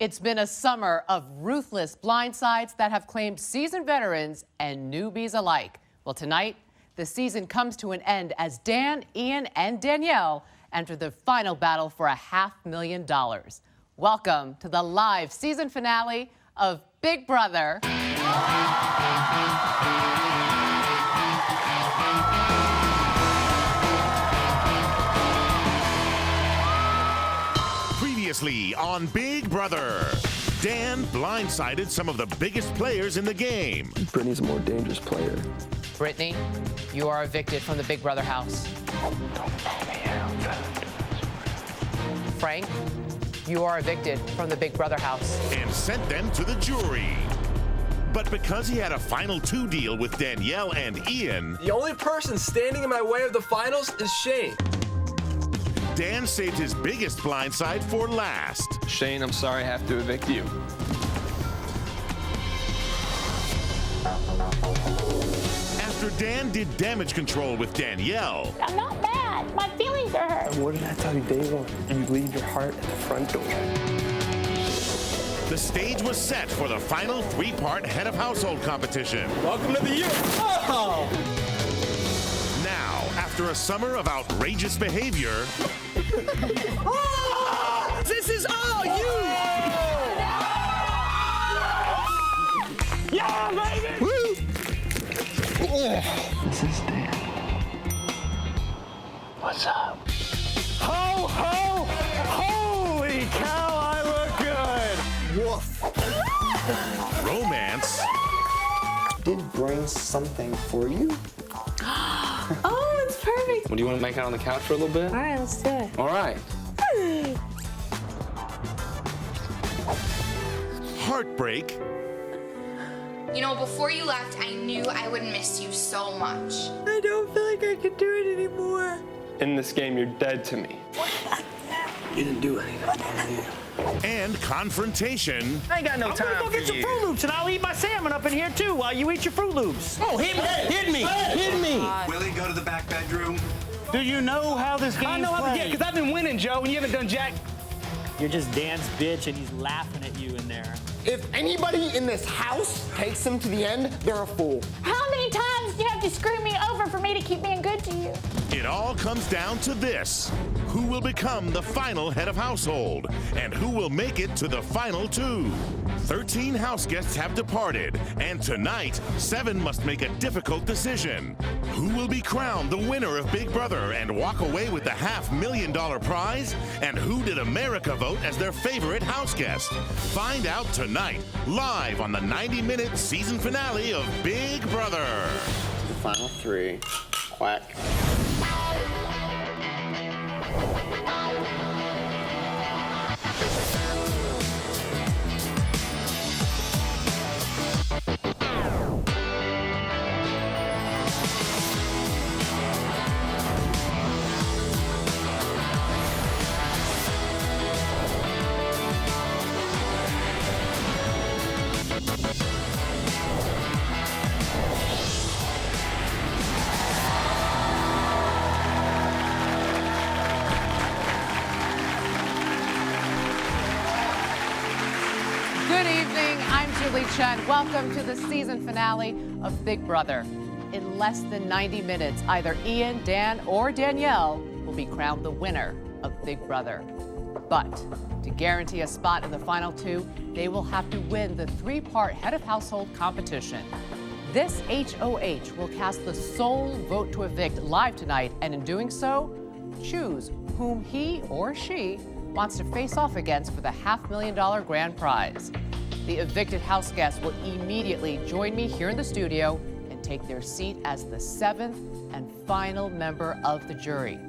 It's been a summer of ruthless blindsides that have claimed seasoned veterans and newbies alike. Well, tonight, the season comes to an end as Dan, Ian, and Danielle enter the final battle for $500,000. Welcome to the live season finale of Big Brother. Previously on Big Brother, Dan blindsided some of the biggest players in the game. Brittany's a more dangerous player. Brittany, you are evicted from the Big Brother house. Frank, you are evicted from the Big Brother house. And sent them to the jury. But because he had a final two deal with Danielle and Ian, the only person standing in my way of the finals is Shane. Dan saved his biggest blindside for last. Shane, I'm sorry I have to evict you. After Dan did damage control with Danielle, I'm not mad. My feelings are hurt. What did I tell you day one? You leave your heart at the front door. the stage was set for the final three-part head of household competition. Welcome to the year. Oh! Now, after a summer of outrageous behavior, This is all you! Yeah, baby! Woo! This is Dan. What's up? Ho, ho! Holy cow, I look good! Woof. romance, Did bring something for you. Oh, it's perfect. Well, do you want to make out on the couch for a little bit? All right, let's do it. All right. heartbreak, You know, before you left, I knew I would miss you so much. I don't feel like I can do it anymore. In this game, you're dead to me. You didn't do anything. and confrontation. I ain't got no time Go get some Fruit Loops, and I'll eat my salmon up in here too while you eat your Fruit Loops. Oh, hit me! Hit me! Willie, go to the back bedroom. Do you know how this game's I know how to get, played? because I've been winning, Joe, and you haven't done jack. You're just Dan's bitch, and he's laughing at you in there. If anybody in this house takes him to the end, they're a fool. How many times do you have to screw me over for me to keep being good to you? It all comes down to this. Who will become the final head of household? And who will make it to the final two? 13 house guests have departed, and tonight, 7 must make a difficult decision. Who will be crowned the winner of Big Brother and walk away with the $500,000 prize? And who did America vote as their favorite house guest? Find out tonight, live on the 90-minute season finale of Big Brother. The final three. Quack. Good evening, I'm Julie Chen. Welcome to the season finale of Big Brother. In less than 90 minutes, either Ian, Dan, or Danielle will be crowned the winner of Big Brother. But to guarantee a spot in the final two, they will have to win the three-part head of household competition. This HOH will cast the sole vote to evict live tonight, and in doing so, choose whom he or she wants to face off against for the $500,000 grand prize. The evicted house guests will immediately join me here in the studio and take their seat as the 7th and final member of the jury.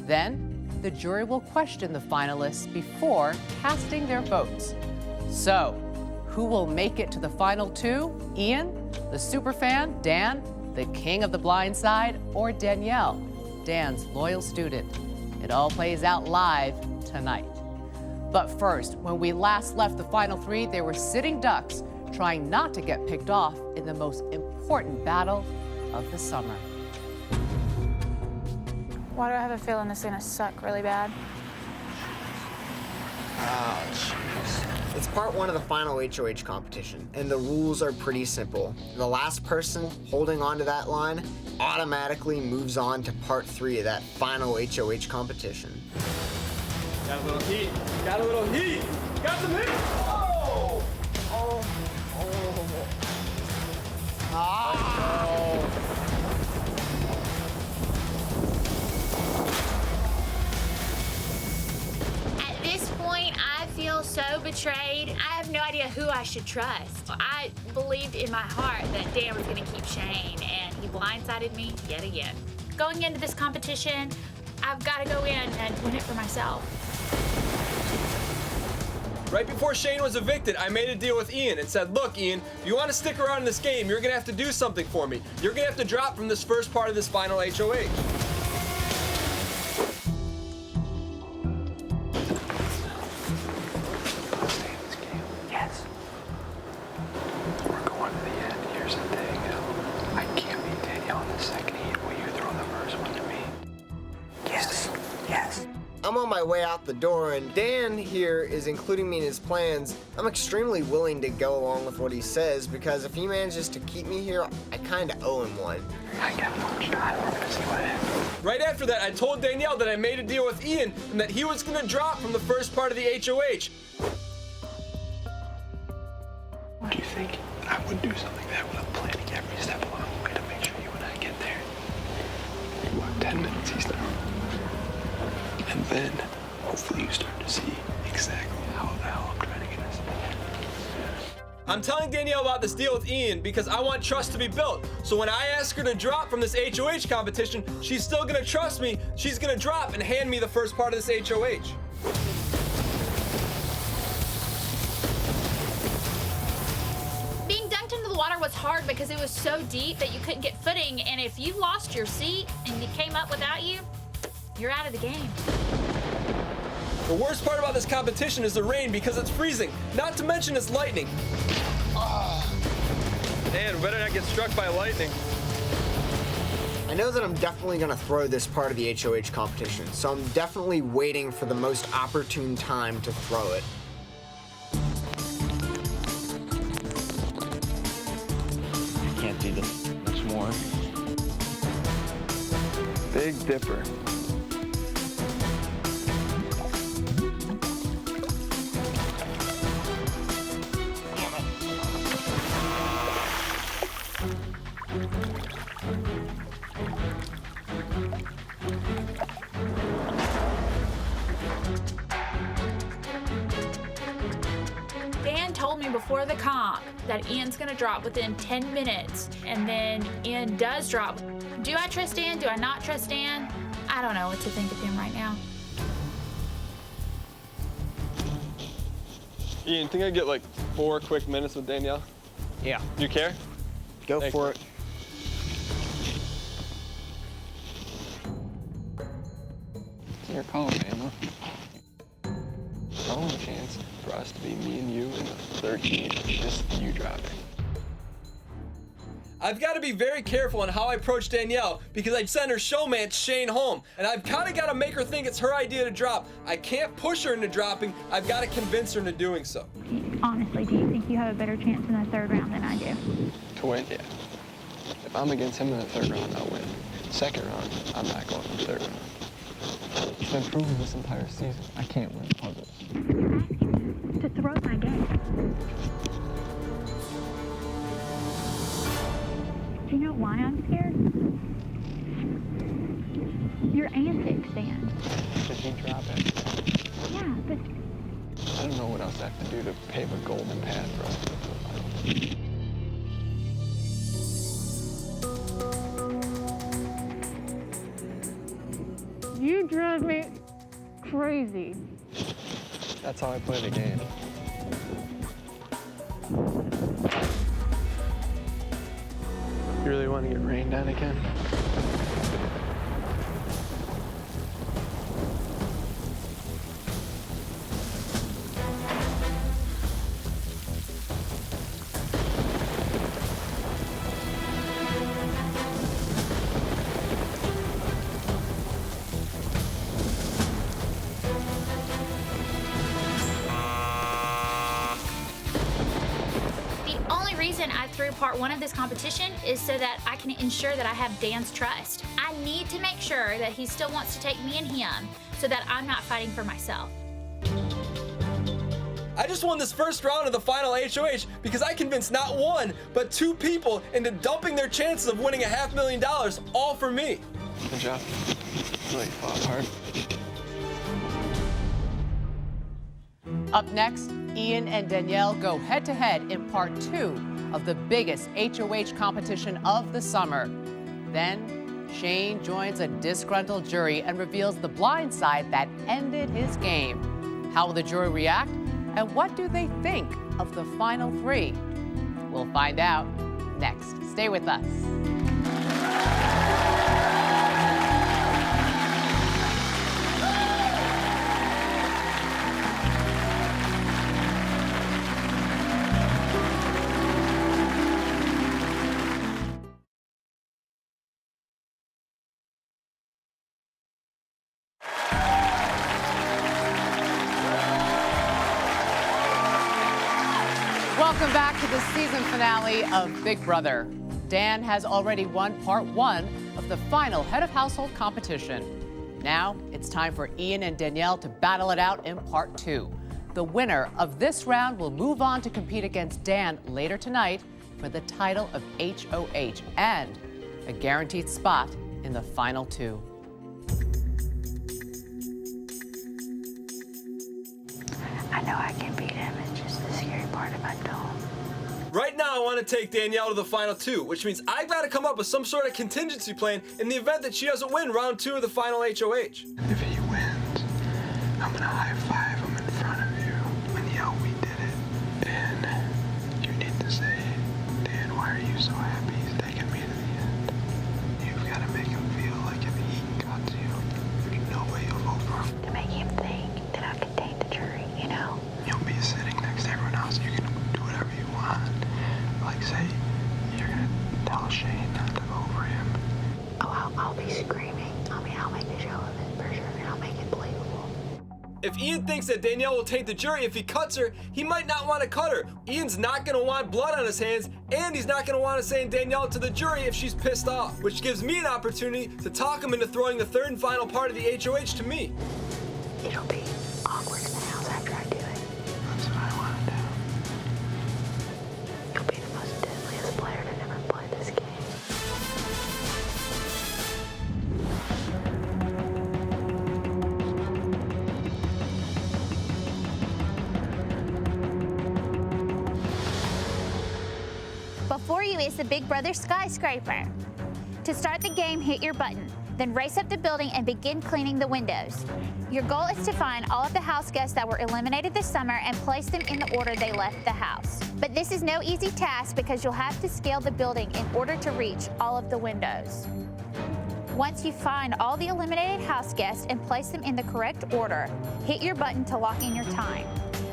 Then, the jury will question the finalists before casting their votes. So, who will make it to the final two? Ian, the superfan, Dan, the king of the blind side, or Danielle, Dan's loyal student? It all plays out live tonight. But first, when we last left the final three, they were sitting ducks, trying not to get picked off in the most important battle of the summer. Why do I have a feeling this is gonna suck really bad? It's part 1 of the final HOH competition, and the rules are pretty simple. The last person holding onto that line automatically moves on to part 3 of that final HOH competition. Got a little heat. Got a little heat. Got some heat. Oh! Oh. At this point, I feel so betrayed. I have no idea who I should trust. I believed in my heart that Dan was going to keep Shane, and he blindsided me yet again. Going into this competition, I've got to go in and win it for myself. Right before Shane was evicted, I made a deal with Ian and said, look, Ian, if you want to stick around in this game, you're going to have to do something for me. You're going to have to drop from this first part of this final HOH. Yes. We're going to the end. Here's the thing. I can't beat Danielle in the second heat. Will you throw the first one to me? Yes. Yes. I'm on my way out the door, and Dan here is including me in his plans. I'm extremely willing to go along with what he says, because if he manages to keep me here, I kind of owe him one. I got one shot. We're going to see what happens. Right after that, I told Danielle that I made a deal with Ian and that he was going to drop from the first part of the HOH. Do you think I would do something like that without planning every step along the way to make sure you and I get there? What, 10 minutes he's down? And then, hopefully you start to see exactly how the hell I'm trying to get us there. I'm telling Danielle about this deal with Ian because I want trust to be built. So when I ask her to drop from this HOH competition, she's still gonna trust me. She's gonna drop and hand me the first part of this HOH. Being dunked into the water was hard because it was so deep that you couldn't get footing, and if you lost your seat and you came up without you, you're out of the game. The worst part about this competition is the rain because it's freezing, not to mention it's lightning. Man, we better not get struck by lightning. I know that I'm definitely going to throw this part of the HOH competition, so I'm definitely waiting for the most opportune time to throw it. I can't do this much more. Big Dipper. Dan told me before the comp that Ian's gonna drop within 10 minutes, and then Ian does drop. Do I trust Dan? Do I not trust Dan? I don't know what to think of him right now. Ian, think I get like 4 quick minutes with Danielle? Yeah. You care? Go Thanks, for man. it. Your call, Emma. Only chance for us to be me and you in the third heat, just you dropping. I've got to be very careful on how I approach Danielle because I'd send her showman Shane home, and I've kind of got to make her think it's her idea to drop. I can't push her into dropping. I've got to convince her into doing so. Honestly, do you think you have a better chance in the third round than I do? To win, yeah. If I'm against him in the third round, I'll win. Second round, I'm not going in the third round. It's been proven this entire season. I can't win puzzles. You're asking me to throw my game. Do you know why I'm scared? Your antics, Dan. Did he drop it? Yeah, but I don't know what else I have to do to pave a golden path for us to go to the final. you drive me crazy. That's how I play the game. You really want to get rained on again? reason I threw part 1 of this competition is so that I can ensure that I have Dan's trust. I need to make sure that he still wants to take me and him so that I'm not fighting for myself. I just won this first round of the final HOH because I convinced not one, but 2 people into dumping their chances of winning $500,000 all for me. Good job. Really fought hard. Up next, Ian and Danielle go head-to-head in part 2 of the biggest HOH competition of the summer. Then, Shane joins a disgruntled jury and reveals the blind side that ended his game. How will the jury react? And what do they think of the final 3? We'll find out next. Stay with us. Welcome back to the season finale of Big Brother. Dan has already won part 1 of the final head of household competition. Now it's time for Ian and Danielle to battle it out in part 2. The winner of this round will move on to compete against Dan later tonight for the title of HOH and a guaranteed spot in the final 2. I know I can beat him. It's just the scary part if I don't. Right now, I want to take Danielle to the final 2, which means I've got to come up with some sort of contingency plan in the event that she doesn't win round 2 of the final HOH. If he wins, I'm gonna high-five him in front of you and yell, "We did it." And you need to say, "Dan, why are you so happy he's taking me to the end?" You've got to make him feel like if he cuts you, there's no way you'll vote for him. To make him think that I can take the jury, you know? You'll be sitting next to everyone else. You can do whatever you want. Like, say, you're gonna tell Shane not to vote for him. Oh, I'll be screaming. I'll make the show of it for sure, and I'll make it believable. If Ian thinks that Danielle will take the jury if he cuts her, he might not want to cut her. Ian's not going to want blood on his hands, and he's not going to want to send Danielle to the jury if she's pissed off, which gives me an opportunity to talk him into throwing the 3rd and final part of the HOH to me. It'll be awkward in the house after I do it. That's what I want to do. You'll be the most deadliest player to never play this game. Before you is the Big Brother skyscraper. To start the game, hit your button, then race up the building and begin cleaning the windows. Your goal is to find all of the house guests that were eliminated this summer and place them in the order they left the house. But this is no easy task because you'll have to scale the building in order to reach all of the windows. Once you find all the eliminated house guests and place them in the correct order, hit your button to lock in your time.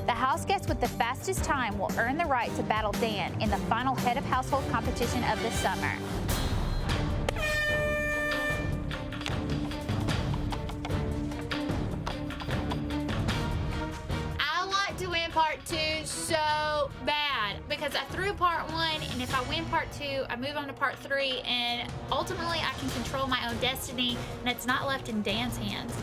The house guest with the fastest time will earn the right to battle Dan in the final head of household competition of the summer. I want to win part 2 so bad because I threw part 1, and if I win part 2, I move on to part 3, and ultimately I can control my own destiny, and it's not left in Dan's hands.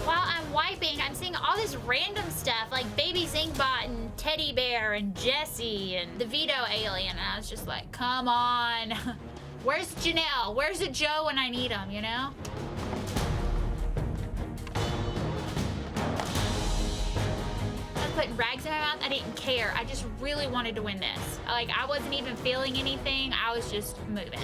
While I'm wiping, I'm seeing all this random stuff like Baby Zingbot and Teddy Bear and Jesse and the Veto Alien, and I was just like, come on. Where's Janelle? Where's the Joe when I need him, you know? I was putting rags in my mouth. I didn't care. I just really wanted to win this. Like, I wasn't even feeling anything. I was just moving.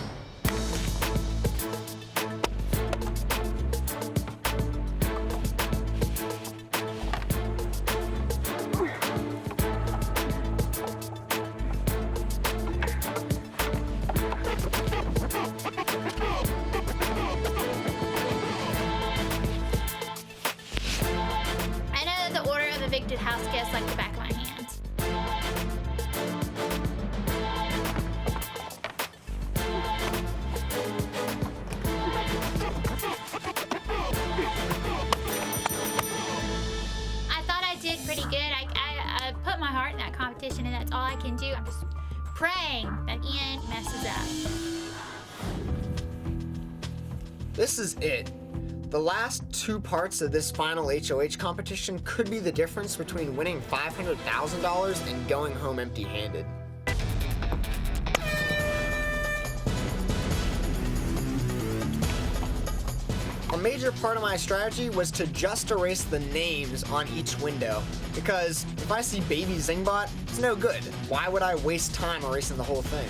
Evicted house guests like the back of my hands. I thought I did pretty good. I put my heart in that competition. competition, and that's all I can do. I'm just praying that Ian messes up. This is it. The last 2 parts of this final HOH competition could be the difference between winning $500,000 and going home empty-handed. A major part of my strategy was to just erase the names on each window, because if I see Baby Zingbot, it's no good. Why would I waste time erasing the whole thing?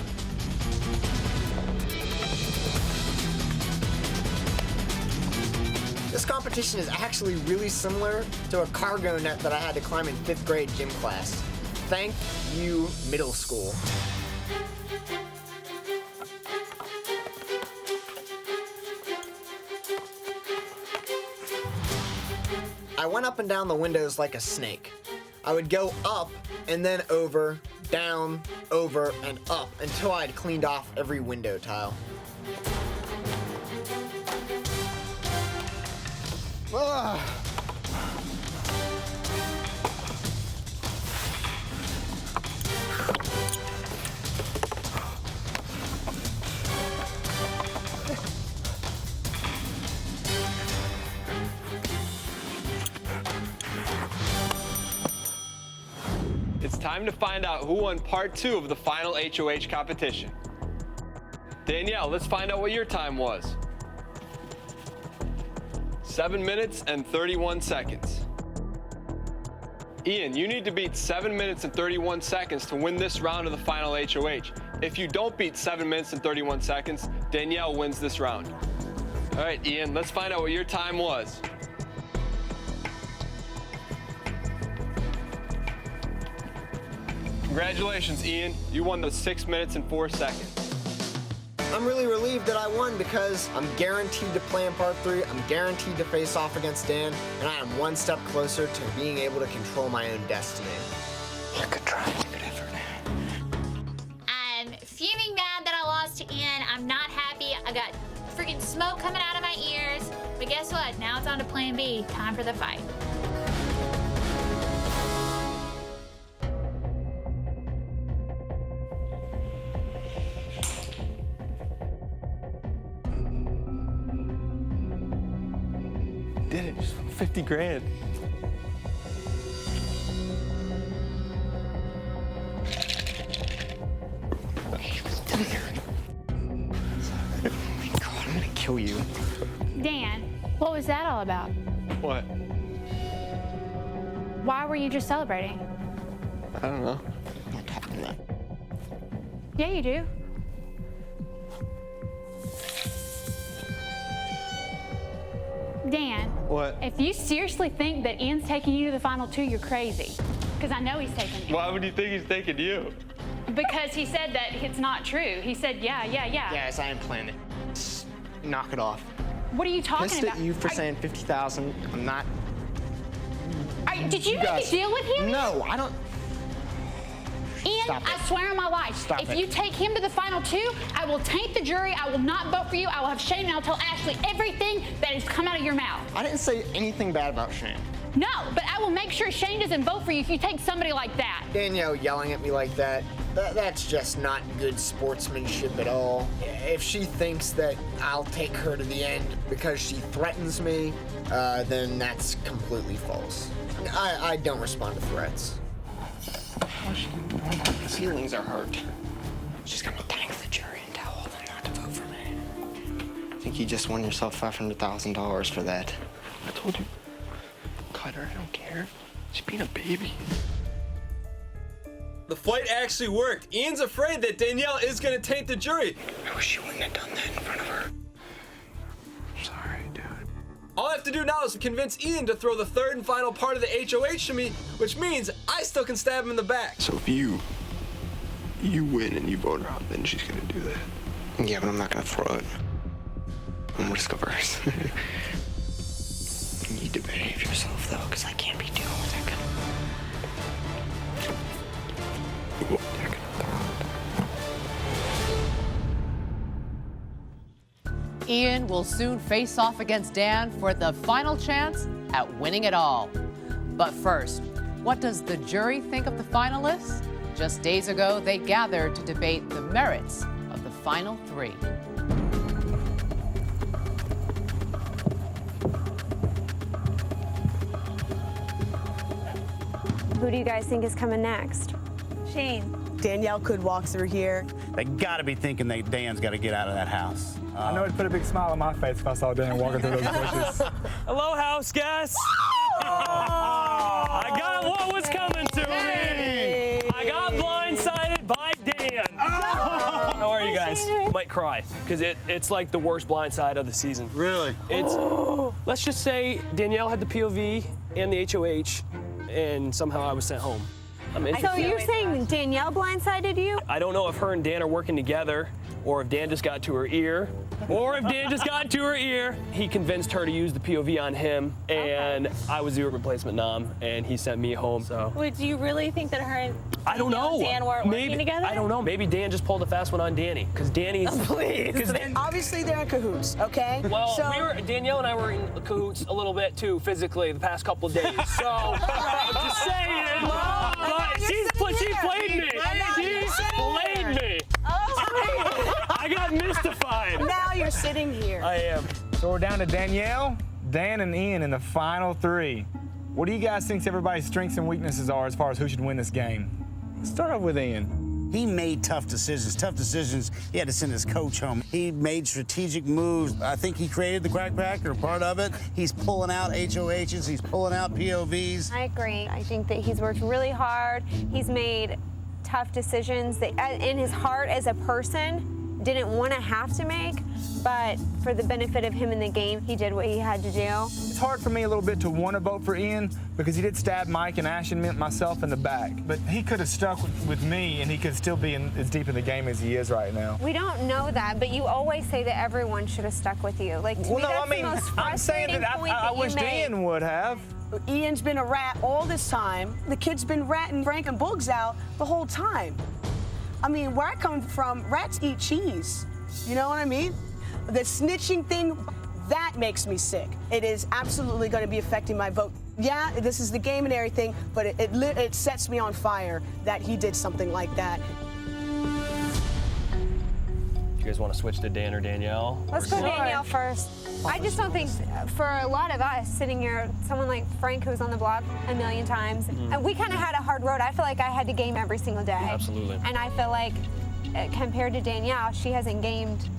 This competition is actually really similar to a cargo net that I had to climb in 5th grade gym class. Thank you, middle school. I went up and down the windows like a snake. I would go up and then over, down, over, and up until I'd cleaned off every window tile. Ugh. It's time to find out who won part 2 of the final HOH competition. Danielle, let's find out what your time was. 7 minutes and 31 seconds. Ian, you need to beat 7 minutes and 31 seconds to win this round of the final HOH. If you don't beat 7 minutes and 31 seconds, Danielle wins this round. All right, Ian, let's find out what your time was. Congratulations, Ian. You won the 6 minutes and 4 seconds. I'm really relieved that I won because I'm guaranteed to play in part 3, I'm guaranteed to face off against Dan, and I am one step closer to being able to control my own destiny. Good try, good effort. I'm fuming mad that I lost to Ian. I'm not happy. I got freaking smoke coming out of my ears. But guess what? Now it's on to plan B. Time for the fight. Did it, just 50 grand. God, I'm gonna kill you. Dan, what was that all about? What? Why were you just celebrating? I don't know. I'm not talking about. Yeah, you do. Dan, What? if you seriously think that Ian's taking you to the final 2, you're crazy. Because I know he's taking you. Why would you think he's taking you? Because he said that it's not true. He said, yeah. Yes, I am planning it. Knock it off. What are you talking Pissed about? at you for saying 50,000. I'm not. Did you make a deal with him? No, I don't. Ian, Stop it. I swear on my life, Stop if it. you take him to the final 2, I will taint the jury. I will not vote for you. I will have Shane, and I'll tell Ashley everything that has come out of your mouth. I didn't say anything bad about Shane. No, but I will make sure Shane doesn't vote for you if you take somebody like that. Danielle yelling at me like that's just not good sportsmanship at all. If she thinks that I'll take her to the end because she threatens me, then that's completely false. I don't respond to threats. Feelings are hurt. She's gonna thank the jury and tell them not to vote for me. I think you just won yourself $500,000 for that. I told you. Cut her, I don't care. She's being a baby. The fight actually worked. Ian's afraid that Danielle is gonna taint the jury. I wish you wouldn't have done that in front of her. Sorry, dude. All I have to do now is to convince Ian to throw the 3rd and final part of the HOH to me, which means I still can stab him in the back. So if you win and you vote her out, then she's gonna do that. Yeah, but I'm not gonna throw it. I'm gonna risk averse. You need to behave yourself though, because I can't be dealing with that kind of. You're gonna throw it. Ian will soon face off against Dan for the final chance at winning it all. But first, what does the jury think of the finalists? Just days ago, they gathered to debate the merits of the final three. Who do you guys think is coming next? Shane. Danielle could walk through here. They got to be thinking that Dan's got to get out of that house. I know it put a big smile on my face if I saw Dan walking through those bushes. Hello, house guests. I got what was coming to me. I got blindsided by Dan. How are you guys? You might cry because it's like the worst blindside of the season. Really? Let's just say Danielle had the POV and the HOH, and somehow I was sent home. So you're saying Danielle blindsided you? I don't know if her and Dan are working together, or if Dan just got to her ear, He convinced her to use the POV on him, and I was the replacement nom, and he sent me home. So. Would you really think that her and I don't know. Dan weren't working together? I don't know. Maybe Dan just pulled a fast one on Danny, because Danny's. Please. Obviously, they're in cahoots, okay? Well, Danielle and I were in cahoots a little bit too, physically, the past couple of days. So, I'm just saying. But she played me. I got mystified. Now you're sitting here. I am. So we're down to Danielle, Dan, and Ian in the final three. What do you guys think everybody's strengths and weaknesses are as far as who should win this game? Let's start off with Ian. He made tough decisions. He had to send his coach home. He made strategic moves. I think he created the crack pack, or part of it. He's pulling out HOHs. He's pulling out POVs. I agree. I think that he's worked really hard. He's made tough decisions that in his heart as a person didn't want to have to make, but for the benefit of him in the game, he did what he had to do. It's hard for me a little bit to want to vote for Ian because he did stab Mike and Ashton myself in the back. But he could have stuck with me, and he could still be as deep in the game as he is right now. We don't know that, but you always say that everyone should have stuck with you. Like, to me, that's the most I'm saying frustrating that point I wish you made. Ian would have. Ian's been a rat all this time. The kid's been ratting Frank and Boogs out the whole time. I mean, where I come from, rats eat cheese. You know what I mean? The snitching thing, that makes me sick. It is absolutely going to be affecting my vote. Yeah, this is the game and everything, but it sets me on fire that he did something like that. You guys want to switch to Dan or Danielle? Let's go Danielle first. I just don't think, for a lot of us sitting here, someone like Frank, who was on the block a million times, and we kind of had a hard road. I feel like I had to game every single day. Absolutely. And I feel like, compared to Danielle, she hasn't gamed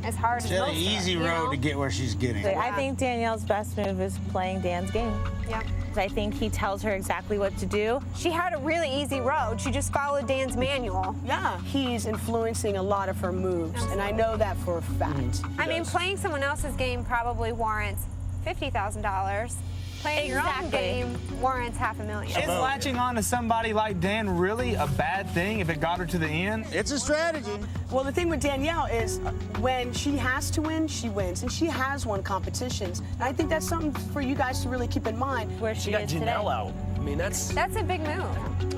as hard as most of us. It's an easy road to get where she's getting. I think Danielle's best move is playing Dan's game. Yeah. I think he tells her exactly what to do. She had a really easy road. She just followed Dan's manual. Yeah. He's influencing a lot of her moves, and I know that for a fact. I mean, playing someone else's game probably warrants $50,000. Playing your own game warrants $500,000. Is latching on to somebody like Dan really a bad thing if it got her to the end? It's a strategy. Well, the thing with Danielle is when she has to win, she wins. And she has won competitions. And I think that's something for you guys to really keep in mind. Where she got Janelle out. I mean, that's a big move.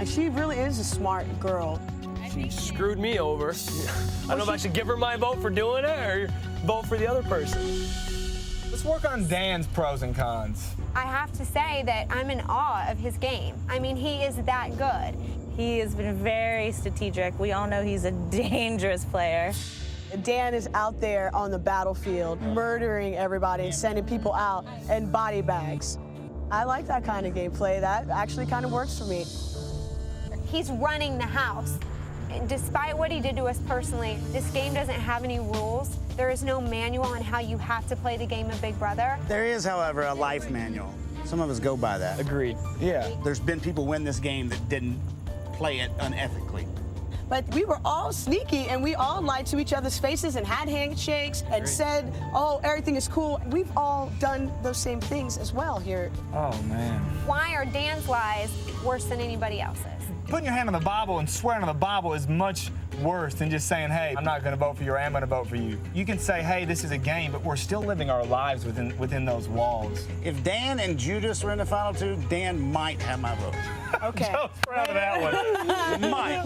And she really is a smart girl. She screwed me over. I don't know if I should give her my vote for doing it or vote for the other person. Let's work on Dan's pros and cons. I have to say that I'm in awe of his game. I mean, he is that good. He has been very strategic. We all know he's a dangerous player. Dan is out there on the battlefield, murdering everybody and sending people out in body bags. I like that kind of gameplay. That actually kind of works for me. He's running the house. Despite what he did to us personally, this game doesn't have any rules. There is no manual on how you have to play the game of Big Brother. There is, however, a life manual. Some of us go by that. Agreed. Yeah. There's been people win this game that didn't play it unethically. But we were all sneaky, and we all lied to each other's faces and had handshakes and said, oh, everything is cool. We've all done those same things as well here. Oh, man. Why are Dan's lies worse than anybody else's? Putting your hand on the Bible and swearing on the Bible is much worse than just saying, hey, I'm not going to vote for you or I'm going to vote for you. You can say, hey, this is a game, but we're still living our lives within those walls. If Dan and Judas were in the final two, Dan might have my vote. Okay. Joe's proud of that one. Might.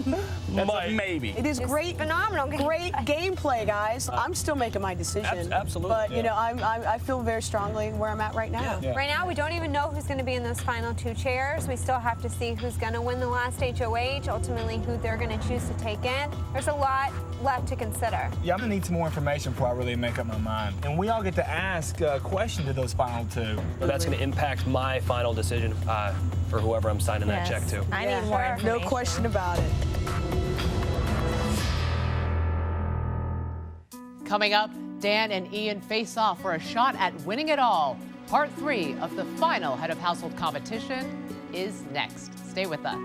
That's a maybe. It is great, phenomenal, great gameplay, guys. I'm still making my decision. Absolutely. But you know, I feel very strongly where I'm at right now. Yeah. Right now, we don't even know who's going to be in those final two chairs. We still have to see who's going to win the last HOH, ultimately who they're going to choose to take in. There's a lot left to consider. Yeah, I'm gonna need some more information before I really make up my mind. And we all get to ask a question to those final two. So that's going to impact my final decision for whoever I'm signing that check to. I need more information. No question about it. Coming up, Dan and Ian face off for a shot at winning it all. Part 3 of the final Head of Household competition is next. Stay with us.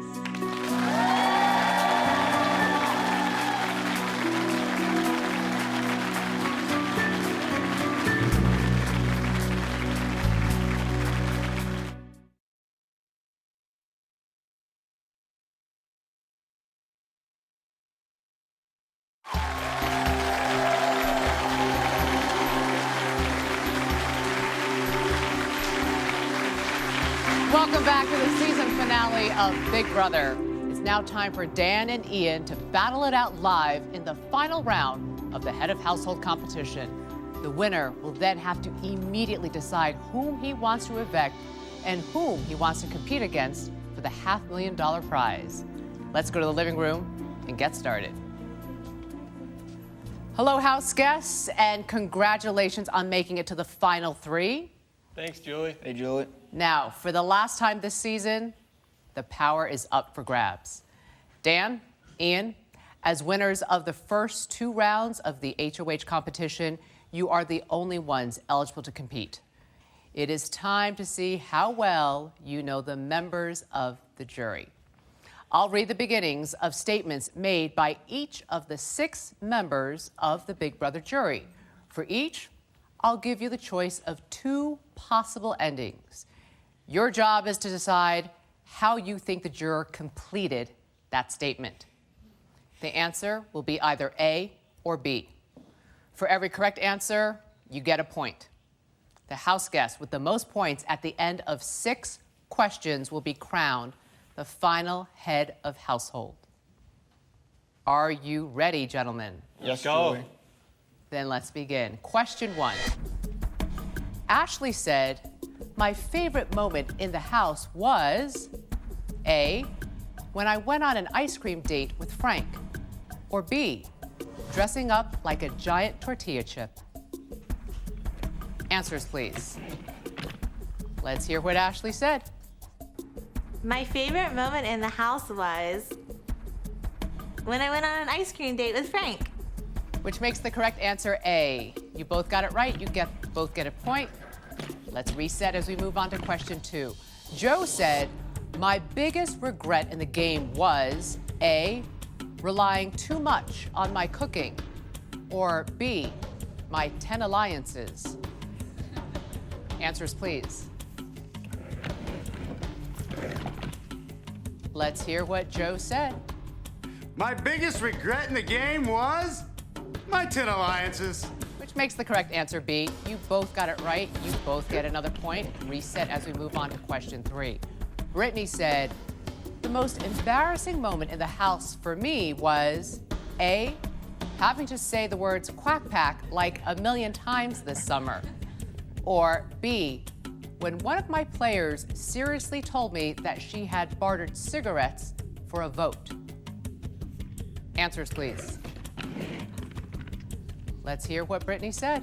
Welcome back to the season finale of Big Brother. It's now time for Dan and Ian to battle it out live in the final round of the Head of Household competition. The winner will then have to immediately decide whom he wants to evict and whom he wants to compete against for the $500,000 prize. Let's go to the living room and get started. Hello, house guests, and congratulations on making it to the final 3. Thanks, Julie. Hey, Julie. Now, for the last time this season, the power is up for grabs. Dan, Ian, as winners of the first 2 rounds of the HOH competition, you are the only ones eligible to compete. It is time to see how well you know the members of the jury. I'll read the beginnings of statements made by each of the 6 members of the Big Brother jury. For each, I'll give you the choice of 2 possible endings. Your job is to decide how you think the juror completed that statement. The answer will be either A or B. For every correct answer, you get a point. The house guest with the most points at the end of 6 questions will be crowned the final head of household. Are you ready, gentlemen? Yes, Julie. Then let's begin. Question 1. Ashley said, "My favorite moment in the house was A, when I went on an ice cream date with Frank, or B, dressing up like a giant tortilla chip." Answers, please. Let's hear what Ashley said. My favorite moment in the house was when I went on an ice cream date with Frank. Which makes the correct answer A. You both got it right. You both get a point. Let's reset as we move on to question 2. Joe said, "My biggest regret in the game was A, relying too much on my cooking, or B, my 10 alliances." Answers, please. Let's hear what Joe said. My biggest regret in the game was my 10 alliances. Which makes the correct answer B. You both got it right. You both get another point. Reset as we move on to question 3. Brittany said, "The most embarrassing moment in the house for me was A, having to say the words quack pack like a million times this summer, or B, when one of my players seriously told me that she had bartered cigarettes for a vote." Answers, please. Let's hear what Brittany said.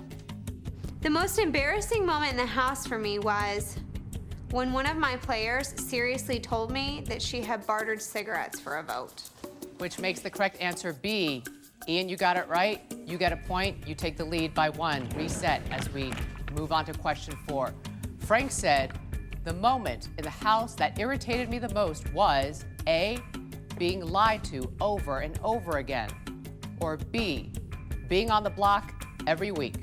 The most embarrassing moment in the house for me was when one of my players seriously told me that she had bartered cigarettes for a vote. Which makes the correct answer B. Ian, you got it right. You get a point. You take the lead by 1. Reset as we move on to question 4. Frank said, "The moment in the house that irritated me the most was A, being lied to over and over again, or B, being on the block every week."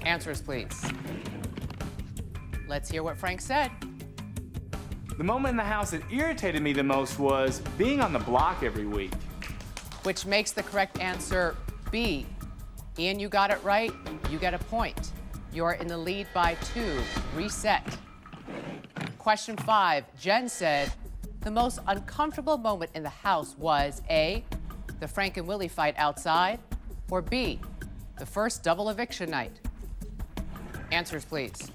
Answers, please. Let's hear what Frank said. The moment in the house that irritated me the most was being on the block every week. Which makes the correct answer B. Ian, you got it right. You get a point. You're in the lead by 2. Reset. Question 5. Jen said, "The most uncomfortable moment in the house was A, the Frank and Willie fight outside, or B, the first double eviction night." Answers, please.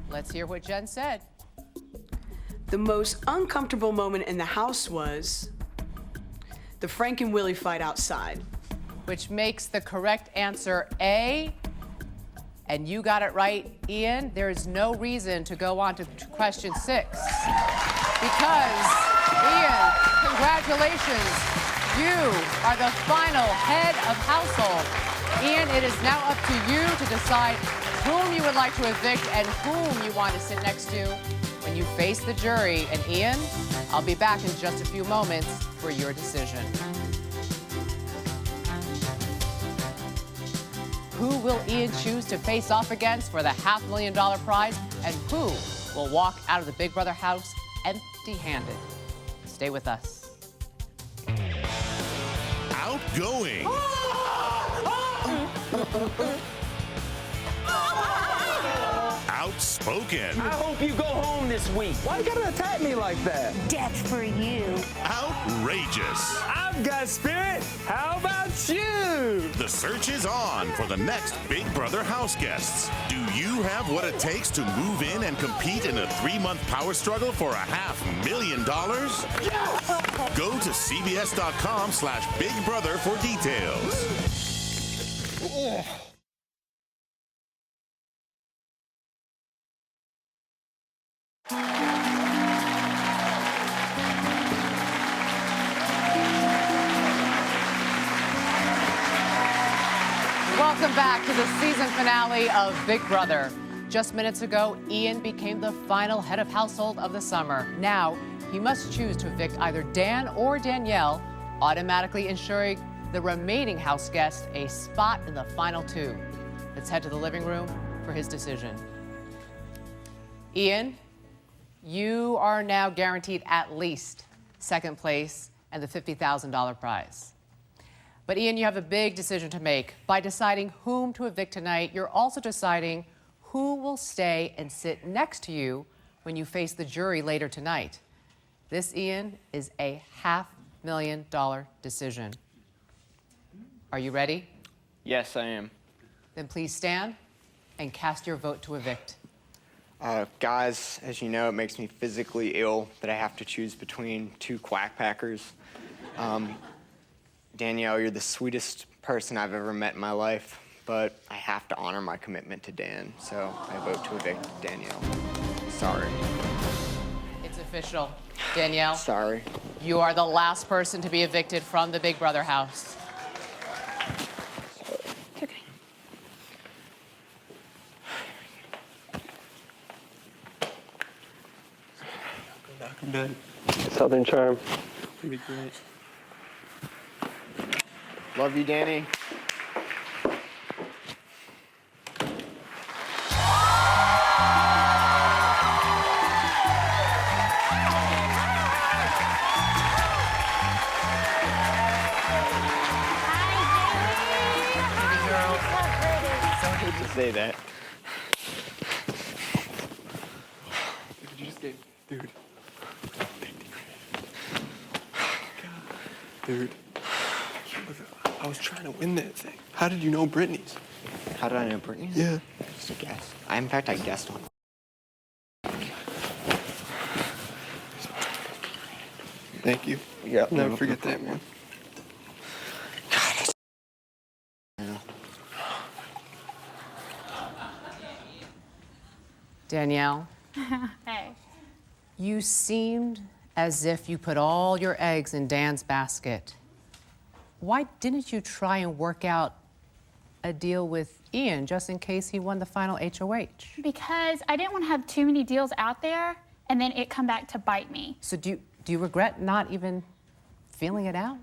Let's hear what Jen said. The most uncomfortable moment in the house was the Frank and Willie fight outside. Which makes the correct answer A. And you got it right, Ian. There is no reason to go on to question 6. Because, Ian, congratulations. You are the final head of household. Ian, it is now up to you to decide whom you would like to evict and whom you want to sit next to when you face the jury. And Ian, I'll be back in just a few moments for your decision. Who will Ian choose to face off against for the $500,000 prize? And who will walk out of the Big Brother house empty-handed? Stay with us. Outgoing. Outspoken. I hope you go home this week. Why you gotta attack me like that? Death for you. Outrageous. I've got spirit. How about you? The search is on for the next Big Brother house guests. Do you have what it takes to move in and compete in a 3-month power struggle for $500,000? Yes! Go to cbs.com/bigbrother for details. Welcome back to the season finale of Big Brother. Just minutes ago, Ian became the final head of household of the summer. Now, he must choose to evict either Dan or Danielle, automatically ensuring the remaining house guests a spot in the final 2. Let's head to the living room for his decision. Ian, you are now guaranteed at least second place and the $50,000 prize. But Ian, you have a big decision to make. By deciding whom to evict tonight, you're also deciding who will stay and sit next to you when you face the jury later tonight. This, Ian, is a $500,000 decision. Are you ready? Yes, I am. Then please stand and cast your vote to evict. Guys, as you know, it makes me physically ill that I have to choose between 2 quackpackers. Danielle, you're the sweetest person I've ever met in my life, but I have to honor my commitment to Dan, so I vote to evict Danielle. Sorry. It's official. Danielle. Sorry. You are the last person to be evicted from the Big Brother house. It's okay. I'm done. Southern Charm. It'll be great. Love you, Danny. To say that. Did you just get, dude? Dude, I was trying to win that thing. How did you know Brittany's? How did I know Brittany's? Yeah. Just a guess. In fact, I guessed on. Thank you. Yeah. Never forget that, man. Danielle. Hey. You seemed as if you put all your eggs in Dan's basket. Why didn't you try and work out a deal with Ian just in case he won the final HOH? Because I didn't want to have too many deals out there and then it come back to bite me. So do you regret not even feeling it out?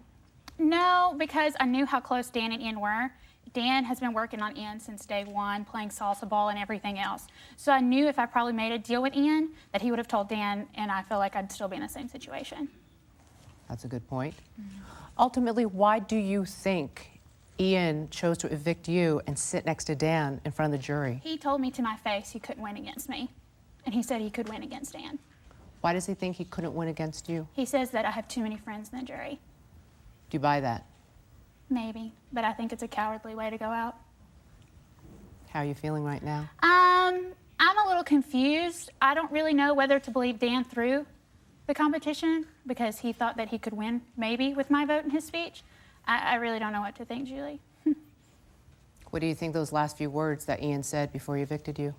No, because I knew how close Dan and Ian were. Dan has been working on Ian since day one, playing salsa ball and everything else. So I knew if I probably made a deal with Ian that he would have told Dan, and I feel like I'd still be in the same situation. That's a good point. Ultimately, why do you think Ian chose to evict you and sit next to Dan in front of the jury? He told me to my face he couldn't win against me, and he said he could win against Dan. Why does he think he couldn't win against you? He says that I have too many friends in the jury. Do you buy that? Maybe, but I think it's a cowardly way to go out. How are you feeling right now? I'm a little confused. I don't really know whether to believe Dan through the competition because he thought that he could win, maybe, with my vote in his speech. I really don't know what to think, Julie. What do you think those last few words that Ian said before he evicted you?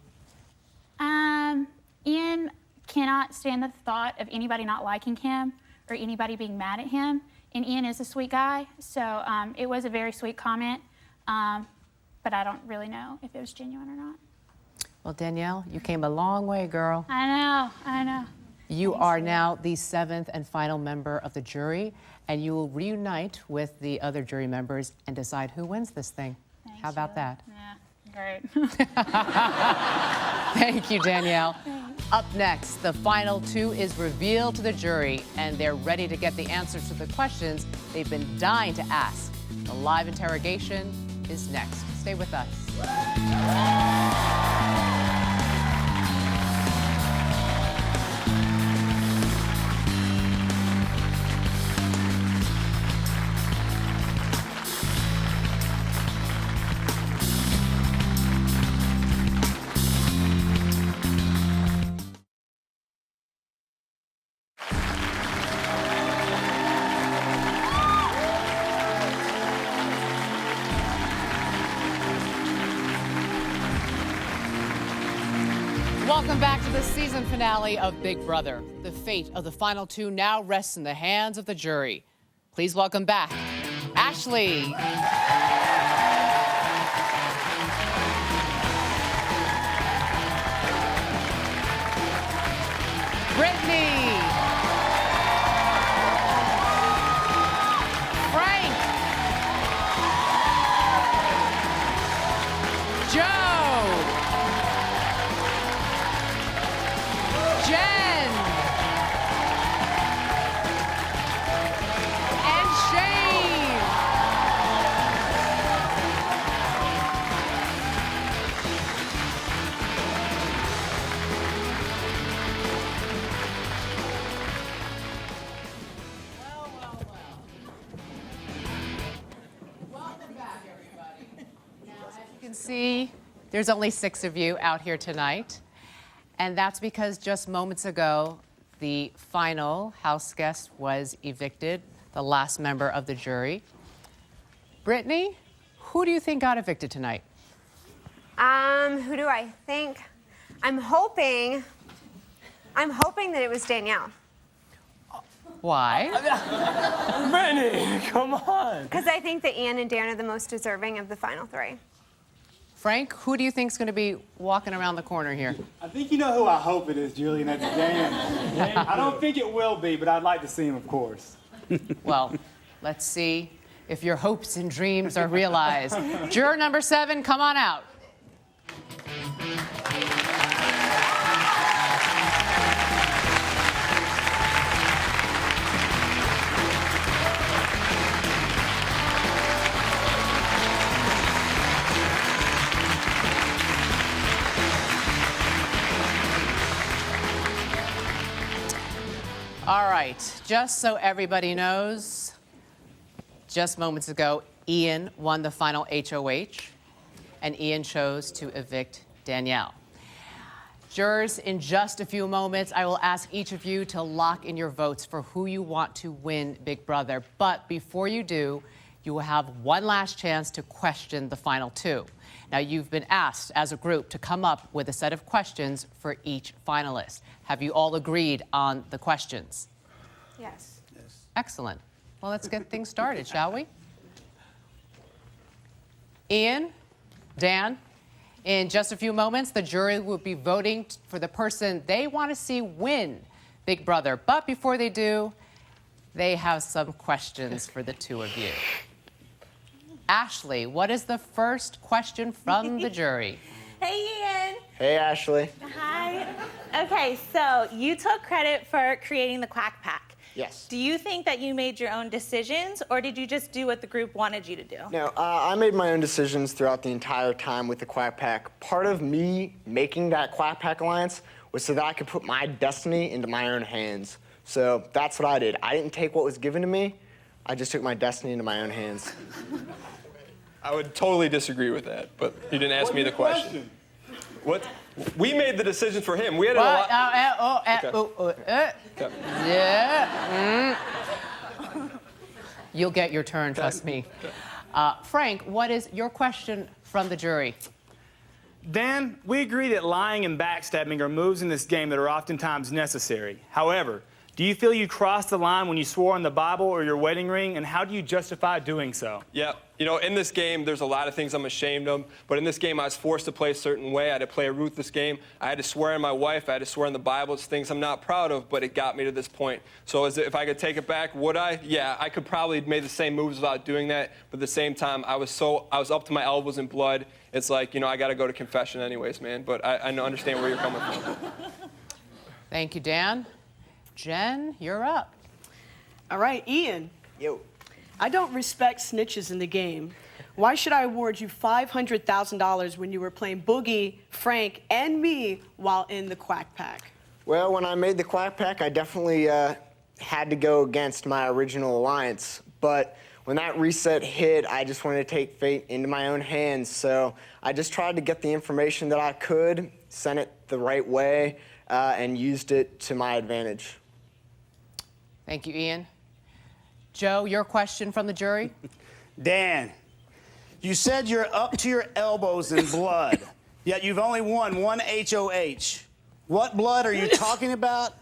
Ian cannot stand the thought of anybody not liking him or anybody being mad at him. And Ian is a sweet guy, so it was a very sweet comment, but I don't really know if it was genuine or not. Well, Danielle, you came a long way, girl. I know. You are now the 7th and final member of the jury, and you will reunite with the other jury members and decide who wins this thing. Thanks, How about Julie. that? Yeah, great. Thank you, Danielle. Up next, the final 2 is revealed to the jury, and they're ready to get the answers to the questions they've been dying to ask. The live interrogation is next. Stay with us. Welcome back to the season finale of Big Brother. The fate of the final 2 now rests in the hands of the jury. Please welcome back Ashley. Brittany. Frank. Joe. Jen. And Shane. Welcome back, everybody. Now, as you can see, there's only 6 of you out here tonight. And that's because just moments ago, the final house guest was evicted, the last member of the jury. Brittany, who do you think got evicted tonight? Who do I think? I'm hoping that it was Danielle. Why? Brittany, come on. Because I think that Ian and Dan are the most deserving of the final 3. Frank, who do you think is going to be walking around the corner here? I think you know who I hope it is, Julie, and that's Dan. I don't think it will be, but I'd like to see him, of course. Well, let's see if your hopes and dreams are realized. Juror number 7, come on out. All right, just so everybody knows, just moments ago, Ian won the final HOH, and Ian chose to evict Danielle. Jurors, in just a few moments, I will ask each of you to lock in your votes for who you want to win Big Brother. But before you do, you will have one last chance to question the final 2. Now, you've been asked as a group to come up with a set of questions for each finalist. Have you all agreed on the questions? Yes. Excellent. Well, let's get things started, shall we? Ian, Dan, in just a few moments, the jury will be voting for the person they want to see win Big Brother. But before they do, they have some questions for the 2 of you. Ashley, what is the first question from the jury? Hey, Ian. Hey, Ashley. Hi. Okay, so you took credit for creating the Quack Pack. Yes. Do you think that you made your own decisions, or did you just do what the group wanted you to do? No, I made my own decisions throughout the entire time with the Quack Pack. Part of me making that Quack Pack alliance was so that I could put my destiny into my own hands. So that's what I did. I didn't take what was given to me. I just took my destiny into my own hands. I would totally disagree with that, but you didn't ask me the question. What? We made the decision for him. We had a What? lot. Yeah. You'll get your turn, trust me. Frank, what is your question from the jury? Dan, we agree that lying and backstabbing are moves in this game that are oftentimes necessary. However, do you feel you crossed the line when you swore on the Bible or your wedding ring, and how do you justify doing so? Yeah, you know, in this game, there's a lot of things I'm ashamed of, but in this game, I was forced to play a certain way. I had to play a ruthless game. I had to swear on my wife. I had to swear on the Bible. It's things I'm not proud of, but it got me to this point. So if I could take it back, would I? Yeah, I could probably have made the same moves without doing that, but at the same time, I was up to my elbows in blood. It's like, you know, I got to go to confession anyways, man, but I understand where you're coming from. Thank you, Dan. Jen, you're up. All right, Ian. Yo. I don't respect snitches in the game. Why should I award you $500,000 when you were playing Boogie, Frank, and me while in the Quack Pack? Well, when I made the Quack Pack, I definitely had to go against my original alliance. But when that reset hit, I just wanted to take fate into my own hands. So I just tried to get the information that I could, sent it the right way, and used it to my advantage. Thank you, Ian. Joe, your question from the jury? Dan, you said you're up to your elbows in blood, yet you've only won one HOH. What blood are you talking about?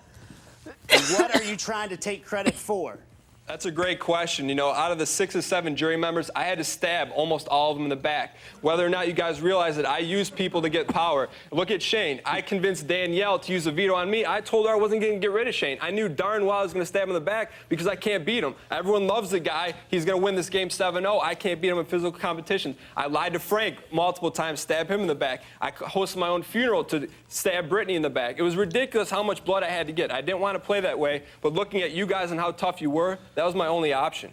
And what are you trying to take credit for? That's a great question. You know, out of the 6 or 7 jury members, I had to stab almost all of them in the back. Whether or not you guys realize that I use people to get power. Look at Shane. I convinced Danielle to use a veto on me. I told her I wasn't going to get rid of Shane. I knew darn well I was going to stab him in the back because I can't beat him. Everyone loves the guy. He's going to win this game 7-0. I can't beat him in physical competition. I lied to Frank multiple times, stab him in the back. I hosted my own funeral to stab Brittany in the back. It was ridiculous how much blood I had to get. I didn't want to play that way, but looking at you guys and how tough you were, that was my only option.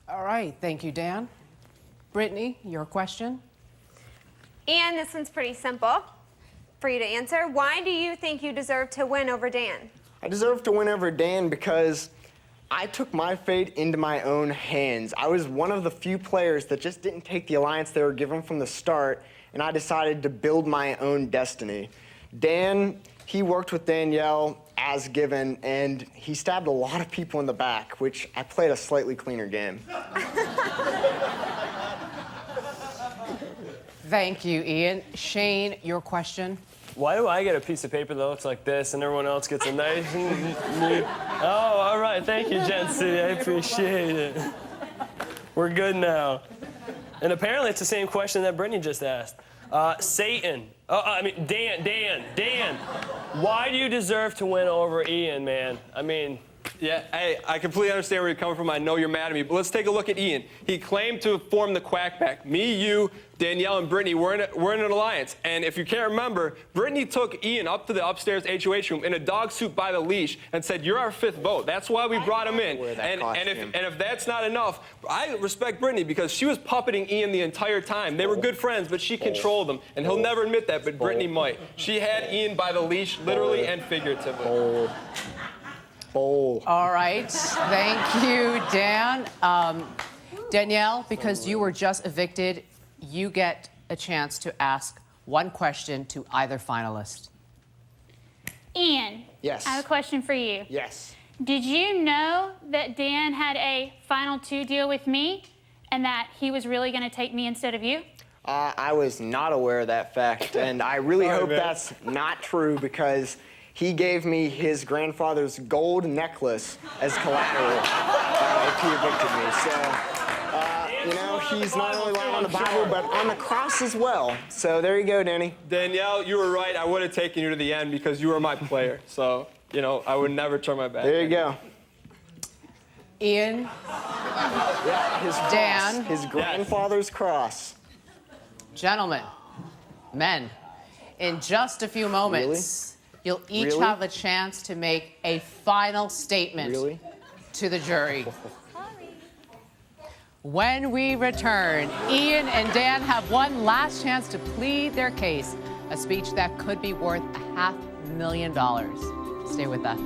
All right, thank you, Dan. Brittany, your question? Ian, this one's pretty simple for you to answer. Why do you think you deserve to win over Dan? I deserve to win over Dan because I took my fate into my own hands. I was one of the few players that just didn't take the alliance they were given from the start, and I decided to build my own destiny. Dan, he worked with Danielle as given, and he stabbed a lot of people in the back, which I played a slightly cleaner game. Thank you, Ian. Shane, your question? Why do I get a piece of paper that looks like this and everyone else gets a nice neat... Oh, all right. Thank you, Gen C. I appreciate it. We're good now. And apparently it's the same question that Brittany just asked. Satan. Dan. Why do you deserve to win over Ian, man? I mean... Yeah, I completely understand where you're coming from. I know you're mad at me, but let's take a look at Ian. He claimed to form the Quack Pack. Me, you, Danielle, and Brittany, we're in an alliance. And if you can't remember, Brittany took Ian up to the upstairs HOH room in a dog suit by the leash and said, "You're our 5th vote." That's why we brought him in. And if that's not enough, I respect Brittany because she was puppeting Ian the entire time. They were good friends, but she controlled him. And he'll never admit that, but Brittany might. She had Ian by the leash, literally and figuratively. All right, thank you, Dan. Danielle, because you were just evicted, you get a chance to ask one question to either finalist. Ian. Yes. I have a question for you. Yes. Did you know that Dan had a final 2 deal with me and that he was really going to take me instead of you? I was not aware of that fact, and I really hope that's not true because he gave me his grandfather's gold necklace as collateral if he evicted me. So, you know, he's not only lying on the Bible, but on the cross as well. So there you go, Danny. Danielle, you were right. I would have taken you to the end because you were my player. So, you know, I would never turn my back. There you go. Ian. Yeah, his cross, Dan. his grandfather's cross. Gentlemen, men, in just a few moments, you'll each have a chance to make a final statement to the jury. When we return, Ian and Dan have one last chance to plead their case, a speech that could be worth $500,000. Stay with us.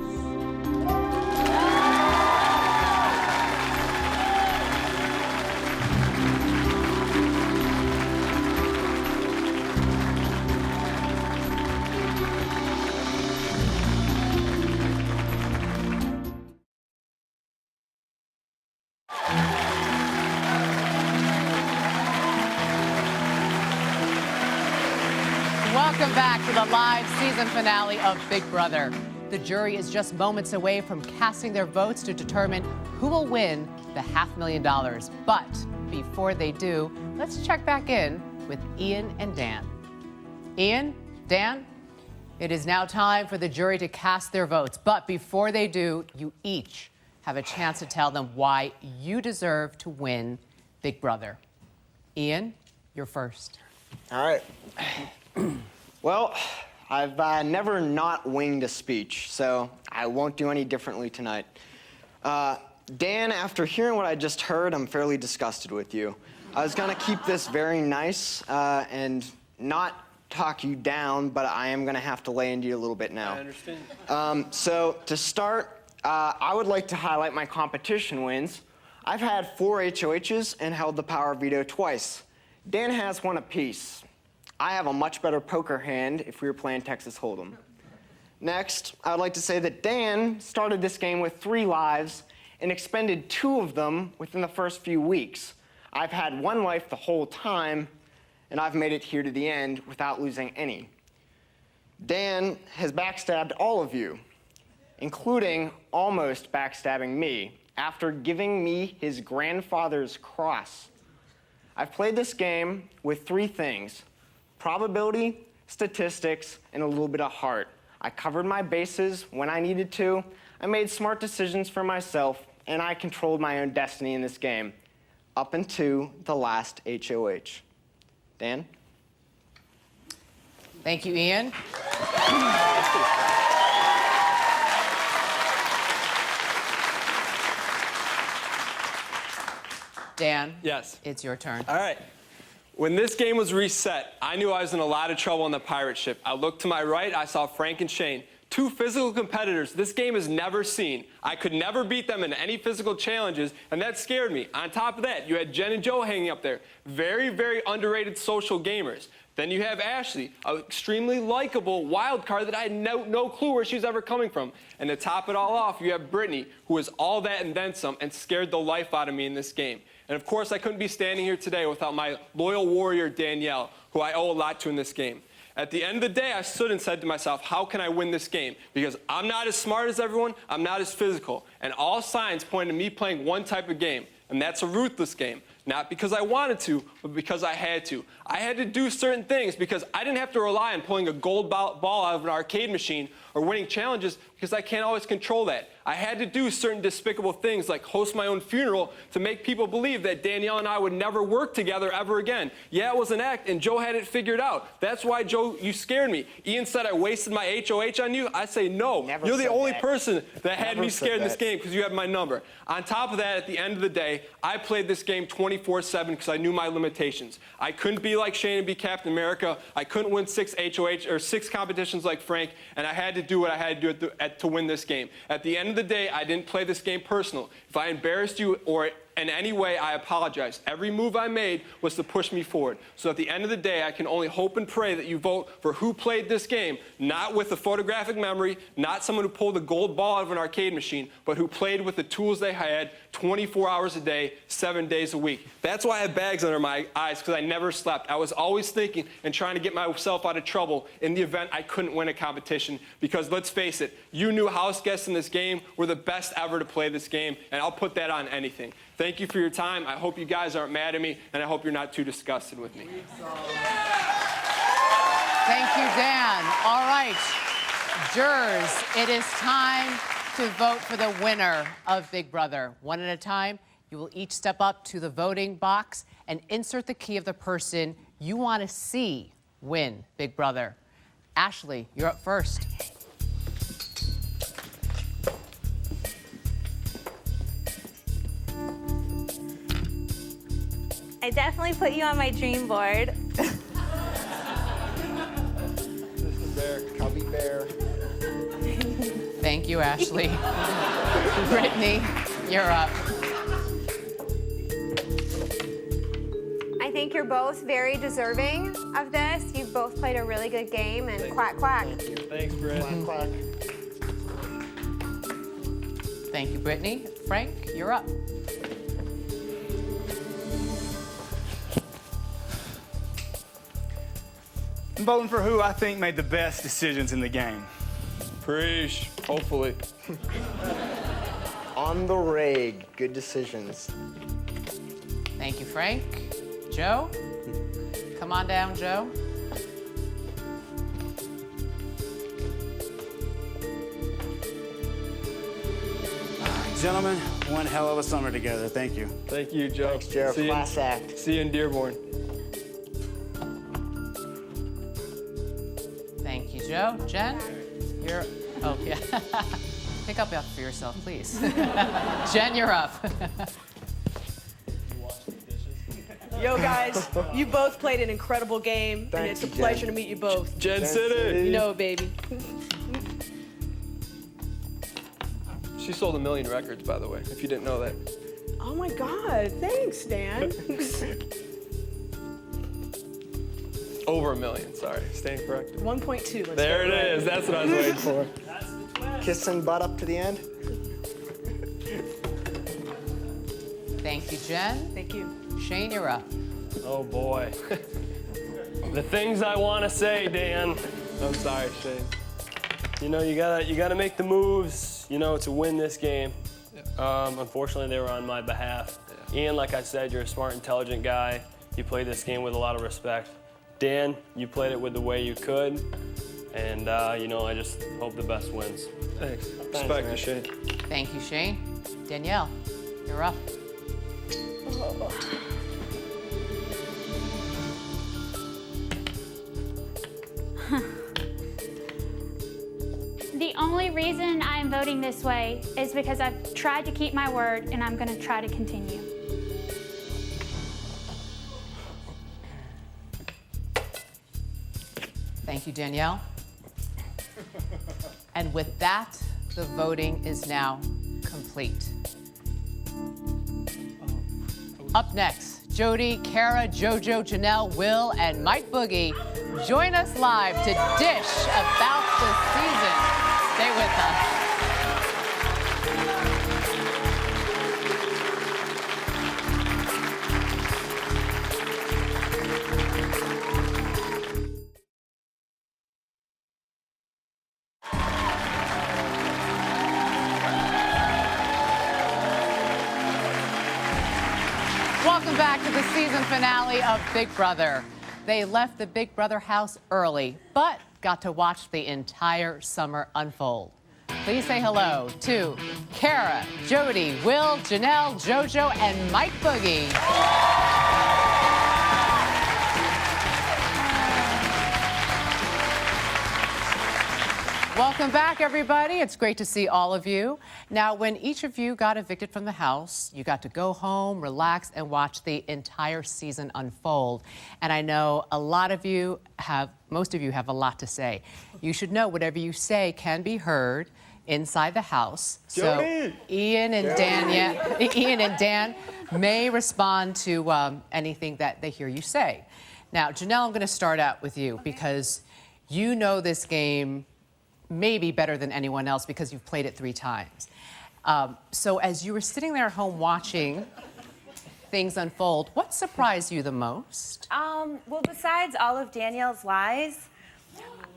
Welcome back to the live season finale of Big Brother. The jury is just moments away from casting their votes to determine who will win the $500,000. But before they do, let's check back in with Ian and Dan. Ian, Dan, it is now time for the jury to cast their votes. But before they do, you each have a chance to tell them why you deserve to win Big Brother. Ian, you're first. All right. Well, I've never not winged a speech, so I won't do any differently tonight. Dan, after hearing what I just heard, I'm fairly disgusted with you. I was gonna keep this very nice and not talk you down, but I am gonna have to lay into you a little bit now. I understand. So to start, I would like to highlight my competition wins. I've had 4 HOHs and held the power veto twice. Dan has 1 apiece. I have a much better poker hand if we were playing Texas Hold'em. Next, I would like to say that Dan started this game with 3 lives and expended 2 of them within the first few weeks. I've had 1 life the whole time, and I've made it here to the end without losing any. Dan has backstabbed all of you, including almost backstabbing me after giving me his grandfather's cross. I've played this game with 3 things: probability, statistics, and a little bit of heart. I covered my bases when I needed to, I made smart decisions for myself, and I controlled my own destiny in this game, up until the last HOH. Dan? Thank you, Ian. Dan, yes, it's your turn. All right. When this game was reset, I knew I was in a lot of trouble on the pirate ship. I looked to my right, I saw Frank and Shane, 2 physical competitors this game has never seen. I could never beat them in any physical challenges, and that scared me. On top of that, you had Jen and Joe hanging up there. Very, very underrated social gamers. Then you have Ashley, an extremely likable wild card that I had no clue where she was ever coming from. And to top it all off, you have Brittany, who is all that and then some, and scared the life out of me in this game. And of course, I couldn't be standing here today without my loyal warrior, Danielle, who I owe a lot to in this game. At the end of the day, I stood and said to myself, how can I win this game? Because I'm not as smart as everyone, I'm not as physical. And all signs point to me playing one type of game, and that's a ruthless game. Not because I wanted to, but because I had to. I had to do certain things because I didn't have to rely on pulling a gold ball out of an arcade machine or winning challenges because I can't always control that. I had to do certain despicable things like host my own funeral to make people believe that Danielle and I would never work together ever again. Yeah, it was an act, and Joe had it figured out. That's why, Joe, you scared me. Ian said I wasted my HOH on you. I say no. You're the only person that had me scared in this game because you have my number. On top of that, at the end of the day, I played this game 24/7 because I knew my limitations. I couldn't be like Shane and be Captain America. I couldn't win 6 HOH or 6 competitions like Frank, and I had to do what I had to do to win this game. At the end of the day, I didn't play this game personal. If I embarrassed you or in any way, I apologize. Every move I made was to push me forward. So at the end of the day, I can only hope and pray that you vote for who played this game, not with a photographic memory, not someone who pulled a gold ball out of an arcade machine, but who played with the tools they had 24 hours a day, 7 days a week. That's why I have bags under my eyes, because I never slept. I was always thinking and trying to get myself out of trouble in the event I couldn't win a competition. Because let's face it, you new house guests in this game were the best ever to play this game, and I'll put that on anything. Thank you for your time. I hope you guys aren't mad at me, and I hope you're not too disgusted with me. Thank you, Dan. All right, jurors, it is time to vote for the winner of Big Brother. One at a time, you will each step up to the voting box and insert the key of the person you want to see win Big Brother. Ashley, you're up first. I definitely put you on my dream board. Bear, Cubby Bear. Thank you, Ashley. Brittany, you're up. I think you're both very deserving of this. You've both played a really good game, and quack, quack. Thanks, Brittany. Quack, quack. Thank you, Brittany. Frank, you're up. I'm voting for who I think made the best decisions in the game. Preach. Hopefully. On the rig. Good decisions. Thank you, Frank. Joe? Come on down, Joe. Gentlemen, one hell of a summer together. Thank you. Thank you, Joe. Thanks, Joe. See Class you, act. See you in Dearborn. Thank you, Joe. Jen, you're... Oh, yeah. Pick up for yourself, please. Jen, you're up. Yo, guys, you both played an incredible game, and it's a pleasure to meet you both. Jen City. You know, baby. She sold 1 million records, by the way, if you didn't know that. Oh my God, thanks, Dan. Over 1 million, sorry. Staying corrected. 1.2. let's There get it right. is. That's what I was waiting for. Kissing butt up to the end. Thank you, Jen. Thank you. Shane, you're up. Oh boy. The things I want to say, Dan. I'm sorry, Shane. You know, you gotta make the moves, you know, to win this game. Unfortunately, they were on my behalf. Ian, like I said, you're a smart, intelligent guy. You played this game with a lot of respect. Dan, you played it with the way you could. And, you know, I just hope the best wins. Thanks. Respect you, Shane. Thank you, Shane. Danielle, you're up. The only reason I'm voting this way is because I've tried to keep my word, and I'm going to try to continue. Thank you, Danielle. And with that, the voting is now complete. Up next, Jody, Kara, JoJo, Janelle, Will, and Mike Boogie join us live to dish about the season. Stay with us. Welcome back to the season finale of Big Brother. They left the Big Brother house early, but got to watch the entire summer unfold. Please say hello to Kara, Jody, Will, Janelle, JoJo, and Mike Boogie. Welcome back, everybody. It's great to see all of you. Now, when each of you got evicted from the house, you got to go home, relax, and watch the entire season unfold. And I know most of you have a lot to say. You should know whatever you say can be heard inside the house. Jody. So Ian and Dan may respond to anything that they hear you say. Now, Janelle, I'm going to start out with you because you know this game maybe better than anyone else because you've played it 3 times. So as you were sitting there at home watching things unfold, what surprised you the most? Well, besides all of Danielle's lies,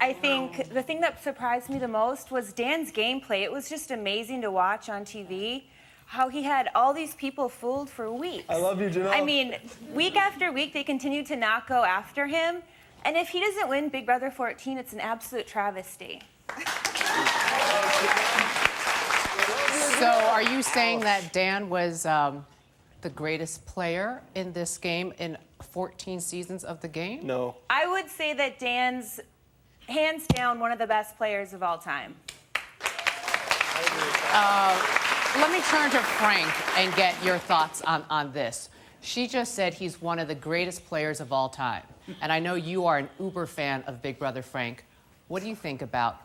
I think the thing that surprised me the most was Dan's gameplay. It was just amazing to watch on TV, how he had all these people fooled for weeks. I love you, Janelle. I mean, week after week, they continued to not go after him. And if he doesn't win Big Brother 14, it's an absolute travesty. So are you saying that Dan was the greatest player in this game in 14 seasons of the game? No. I would say that Dan's hands down one of the best players of all time. Let me turn to Frank and get your thoughts on this. She just said he's one of the greatest players of all time. And I know you are an uber fan of Big Brother, Frank. What do you think about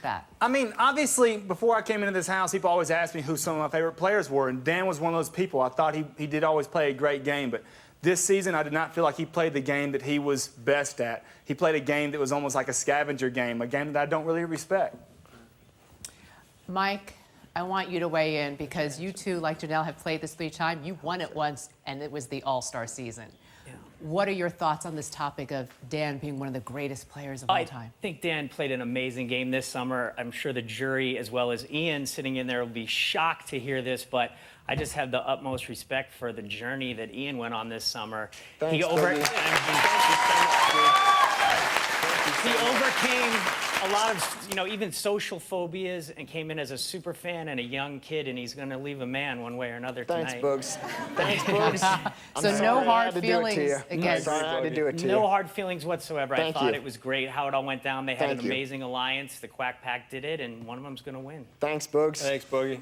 that? I mean, obviously, before I came into this house, people always asked me who some of my favorite players were, and Dan was one of those people. I thought he did always play a great game, but this season, I did not feel like he played the game that he was best at. He played a game that was almost like a scavenger game, a game that I don't really respect. Mike, I want you to weigh in because you two, like Janelle, have played this 3 times. You won it once, and it was the All-Star season. What are your thoughts on this topic of Dan being one of the greatest players of all time? I think Dan played an amazing game this summer. I'm sure the jury, as well as Ian sitting in there, will be shocked to hear this, but I just have the utmost respect for the journey that Ian went on this summer. Thanks, He overcame a lot of, even social phobias and came in as a super fan and a young kid, and he's going to leave a man one way or another tonight. Thanks, Bugs. Thanks, Bugs. So no hard feelings against. Sorry I had to do it to you. No hard feelings whatsoever. Thank I thought you. it was great how it all went down. They had Thank an you. amazing alliance. The Quack Pack did it, and one of them's going to win. Thanks, Bugs. Thanks, Boogie.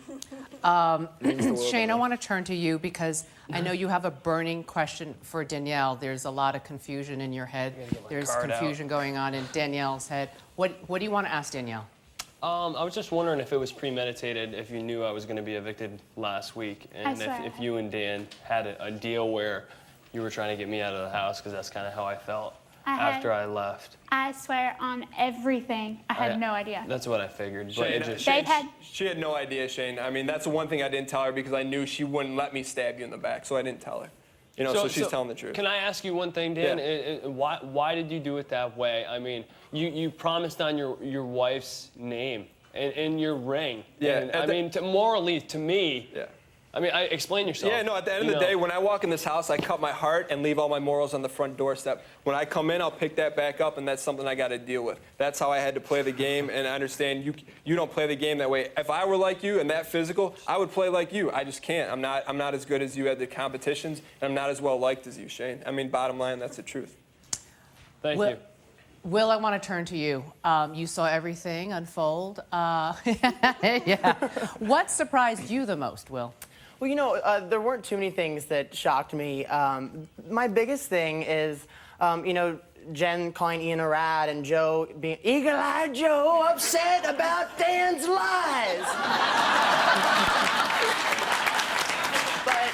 Shane, I want to turn to you because I know you have a burning question for Danielle. There's a lot of confusion in your head. There's card confusion going on in Danielle's head. What do you want to ask Danielle? I was just wondering if it was premeditated, if you knew I was going to be evicted last week, and if you and Dan had a deal where you were trying to get me out of the house, because that's kind of how I felt after I left. I swear on everything, I had no idea. That's what I figured. But it just, She had no idea, Shane. I mean, that's the one thing I didn't tell her because I knew she wouldn't let me stab you in the back, so I didn't tell her. So she's telling the truth. Can I ask you one thing, Dan? Yeah. Why did you do it that way? I mean, you promised on your wife's name and your ring. Yeah. And, I mean, morally, to me. Yeah. I mean, explain yourself. Yeah, no, at the end of the day, when I walk in this house, I cut my heart and leave all my morals on the front doorstep. When I come in, I'll pick that back up, and that's something I got to deal with. That's how I had to play the game, and I understand you don't play the game that way. If I were like you and that physical, I would play like you. I just can't. I'm not as good as you at the competitions, and I'm not as well liked as you, Shane. I mean, bottom line, that's the truth. Thank you. Will, I want to turn to you. You saw everything unfold. Yeah. What surprised you the most, Will? Well, there weren't too many things that shocked me. My biggest thing is, Jen calling Ian a rat and Joe being eagle-eyed Joe upset about Dan's lies. But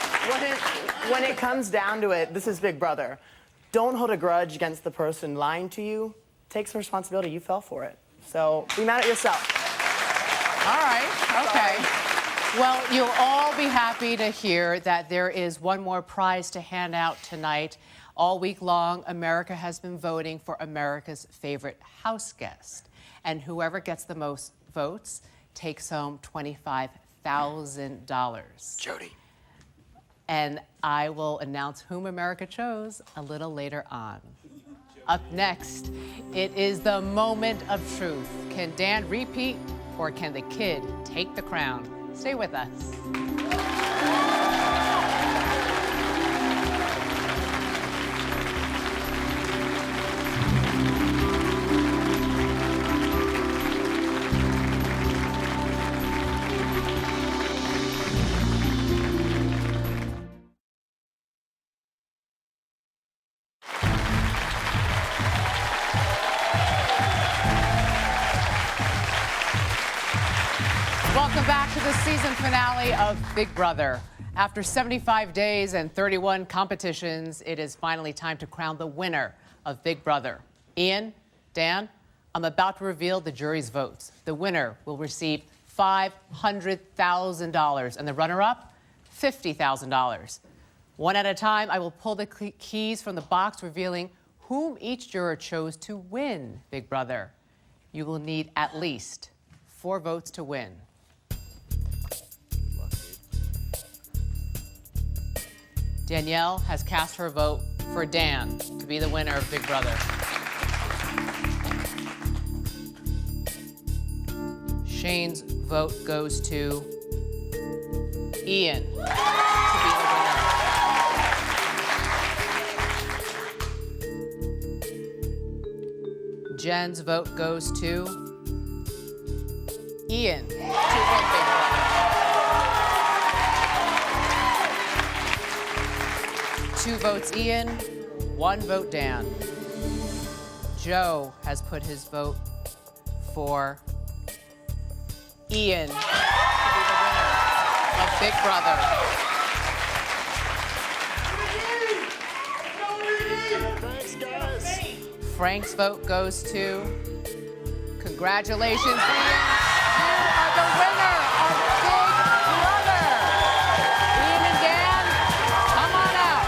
when it comes down to it, this is Big Brother. Don't hold a grudge against the person lying to you. Take some responsibility. You fell for it. So be mad at yourself. All right. Okay. Well, you'll all be happy to hear that there is one more prize to hand out tonight. All week long, America has been voting for America's favorite house guest. And whoever gets the most votes takes home $25,000. Jody. And I will announce whom America chose a little later on. Up next, it is the moment of truth. Can Dan repeat, or can the kid take the crown? Stay with us. Welcome back to the season finale of Big Brother. After 75 days and 31 competitions, it is finally time to crown the winner of Big Brother. Ian, Dan, I'm about to reveal the jury's votes. The winner will receive $500,000 and the runner-up, $50,000. One at a time, I will pull the keys from the box, revealing whom each juror chose to win Big Brother. You will need at least 4 votes to win. Danielle has cast her vote for Dan to be the winner of Big Brother. Shane's vote goes to Ian to be the winner. Jen's vote goes to Ian to win Big Brother. Two votes Ian, 1 vote Dan. Joe has put his vote for Ian to be the winner of Big Brother. Thanks, guys. Frank's vote goes to, congratulations, Ian. You are the winner of Big Brother. Ian and Dan, come on out.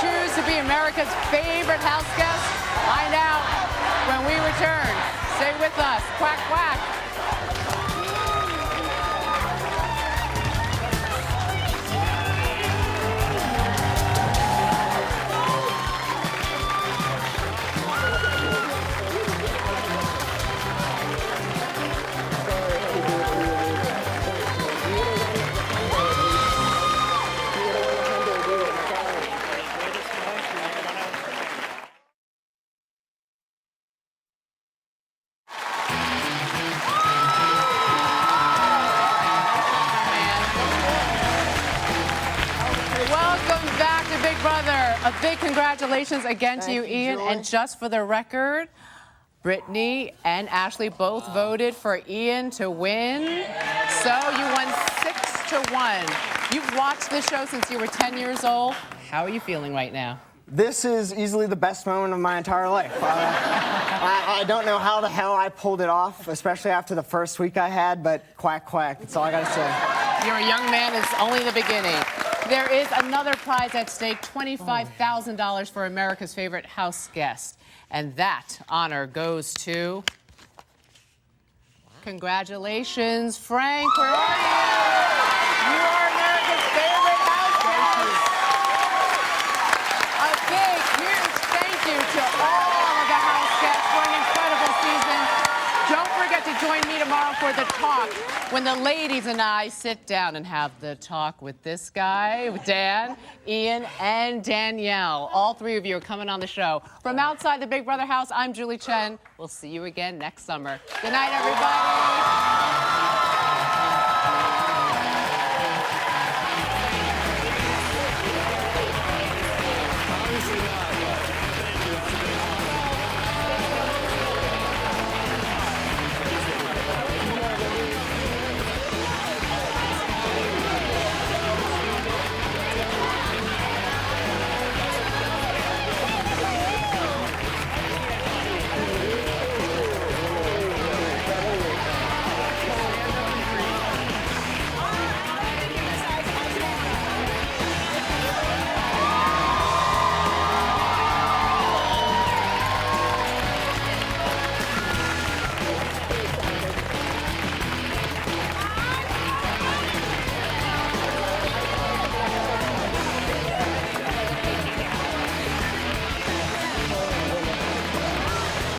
choose to be America's favorite house guest? Find out when we return. Stay with us. Quack, quack. Welcome back to Big Brother. A big congratulations again to you, Ian. And just for the record, Brittany and Ashley both voted for Ian to win. So you won 6-1. You've watched this show since you were 10 years old. How are you feeling right now? This is easily the best moment of my entire life. I don't know how the hell I pulled it off, especially after the first week I had, but quack, quack. That's all I gotta say. You're a young man. It's only the beginning. There is another prize at stake, $25,000 for America's favorite house guest. And that honor goes to... Congratulations, Frank. Where are you? You are America's favorite house guest. A big, huge thank you to all of the house guests for an incredible season. Don't forget to join me tomorrow for The Talk, when the ladies and I sit down and have the talk with this guy, with Dan, Ian, and Danielle. All three of you are coming on the show. From outside the Big Brother house, I'm Julie Chen. We'll see you again next summer. Good night, everybody.